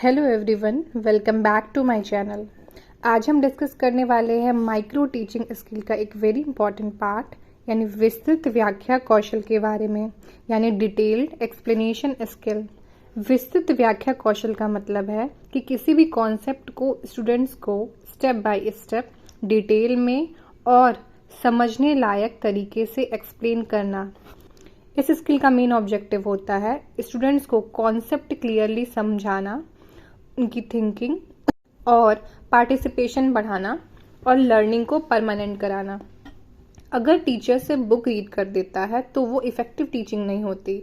Hello everyone, welcome back to my channel. आज हम discuss करने वाले हैं माइक्रो टीचिंग स्किल का एक वेरी इंपॉर्टेंट पार्ट यानी विस्तृत व्याख्या कौशल के बारे में, यानी डिटेल्ड एक्सप्लेनेशन स्किल। विस्तृत व्याख्या कौशल का मतलब है कि किसी भी कॉन्सेप्ट को स्टूडेंट्स को स्टेप बाय स्टेप डिटेल में और समझने लायक तरीके से एक्सप्लेन करना। इस स्किल का मेन ऑब्जेक्टिव होता है स्टूडेंट्स को कॉन्सेप्ट क्लियरली समझाना, उनकी थिंकिंग और पार्टिसिपेशन बढ़ाना और लर्निंग को परमानेंट कराना। अगर टीचर से बुक रीड कर देता है तो वो इफ़ेक्टिव टीचिंग नहीं होती।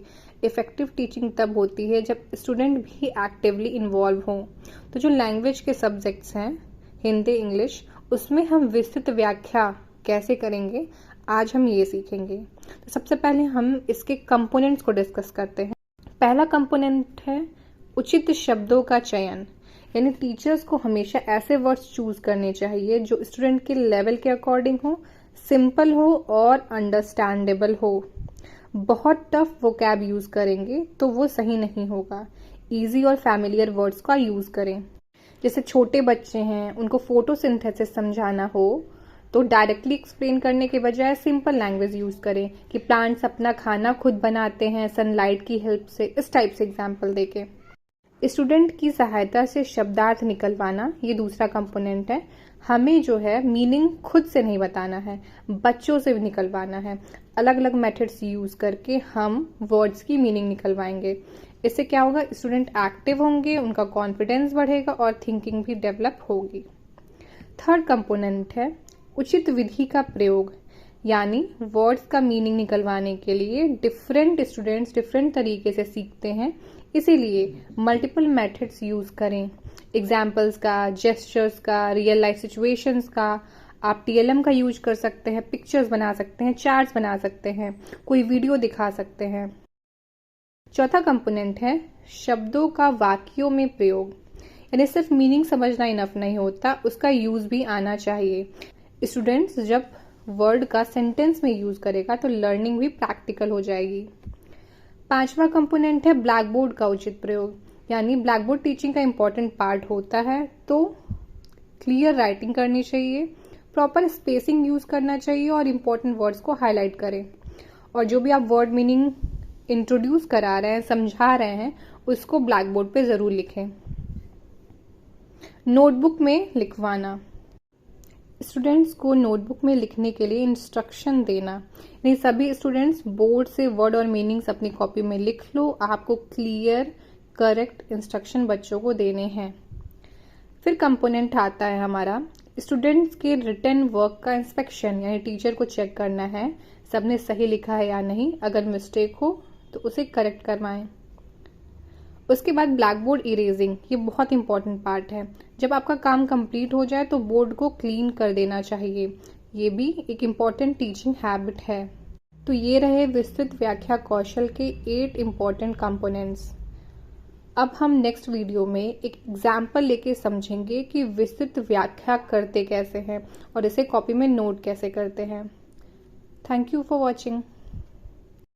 इफ़ेक्टिव टीचिंग तब होती है जब स्टूडेंट भी एक्टिवली इन्वॉल्व हों। तो जो लैंग्वेज के सब्जेक्ट्स हैं हिंदी, इंग्लिश, उसमें हम विस्तृत व्याख्या कैसे करेंगे, आज हम ये सीखेंगे। तो सबसे पहले हम इसके कंपोनेंट्स को डिस्कस करते हैं। पहला कंपोनेंट है उचित शब्दों का चयन, यानी टीचर्स को हमेशा ऐसे वर्ड्स चूज करने चाहिए जो स्टूडेंट के लेवल के अकॉर्डिंग हो, सिंपल हो और अंडरस्टैंडेबल हो। बहुत टफ वोकैब यूज करेंगे तो वो सही नहीं होगा। इजी और फैमिलियर वर्ड्स का यूज करें। जैसे छोटे बच्चे हैं, उनको फोटोसिंथेसिस समझाना हो तो डायरेक्टली एक्सप्लेन करने के बजाय सिंपल लैंग्वेज यूज करें कि प्लांट्स अपना खाना खुद बनाते हैं सनलाइट की हेल्प से। इस टाइप से एग्जाम्पल देके स्टूडेंट की सहायता से शब्दार्थ निकलवाना, ये दूसरा कंपोनेंट है। हमें जो है मीनिंग खुद से नहीं बताना है, बच्चों से भी निकलवाना है। अलग अलग मेथड्स यूज करके हम वर्ड्स की मीनिंग निकलवाएंगे। इससे क्या होगा, स्टूडेंट एक्टिव होंगे, उनका कॉन्फिडेंस बढ़ेगा और थिंकिंग भी डेवलप होगी। थर्ड कंपोनेंट है उचित विधि का प्रयोग, यानी वर्ड्स का मीनिंग निकलवाने के लिए डिफरेंट स्टूडेंट्स डिफरेंट तरीके से सीखते हैं, इसीलिए मल्टीपल मेथड्स यूज करें। एग्जाम्पल्स का, जेस्चर्स का, रियल लाइफ सिचुएशंस का। आप TLM का यूज कर सकते हैं, पिक्चर्स बना सकते हैं, चार्ट्स बना सकते हैं, कोई वीडियो दिखा सकते हैं। चौथा कंपोनेंट है शब्दों का वाक्यों में प्रयोग, यानी सिर्फ मीनिंग समझना इनफ नहीं होता, उसका यूज भी आना चाहिए। स्टूडेंट्स जब वर्ड का सेंटेंस में यूज करेगा तो लर्निंग भी प्रैक्टिकल हो जाएगी। पांचवा कंपोनेंट है ब्लैक बोर्ड का उचित प्रयोग, यानी ब्लैक बोर्ड टीचिंग का इंपॉर्टेंट पार्ट होता है, तो क्लियर राइटिंग करनी चाहिए, प्रॉपर स्पेसिंग यूज करना चाहिए और इंपॉर्टेंट वर्ड्स को हाईलाइट करें। और जो भी आप वर्ड मीनिंग इंट्रोड्यूस करा रहे हैं, समझा रहे हैं, उसको ब्लैक बोर्ड पे जरूर लिखें। नोटबुक में लिखवाना, स्टूडेंट्स को नोटबुक में लिखने के लिए इंस्ट्रक्शन देना। नहीं, सभी स्टूडेंट्स बोर्ड से वर्ड और मीनिंग्स अपनी कॉपी में लिख लो। आपको क्लियर करेक्ट इंस्ट्रक्शन बच्चों को देने हैं। फिर कंपोनेंट आता है हमारा स्टूडेंट्स के रिटन वर्क का इंस्पेक्शन, यानी टीचर को चेक करना है सबने सही लिखा है या नहीं। अगर मिस्टेक हो तो उसे करेक्ट करवाएं। उसके बाद ब्लैक बोर्ड इरेजिंग, ये बहुत इंपॉर्टेंट पार्ट है। जब आपका काम कंप्लीट हो जाए तो बोर्ड को क्लीन कर देना चाहिए, ये भी एक इम्पॉर्टेंट टीचिंग हैबिट है। तो ये रहे विस्तृत व्याख्या कौशल के 8 इम्पॉर्टेंट कंपोनेंट्स। अब हम नेक्स्ट वीडियो में एक एग्जाम्पल लेके समझेंगे कि विस्तृत व्याख्या करते कैसे हैं और इसे कॉपी में नोट कैसे करते हैं। Thank you for watching.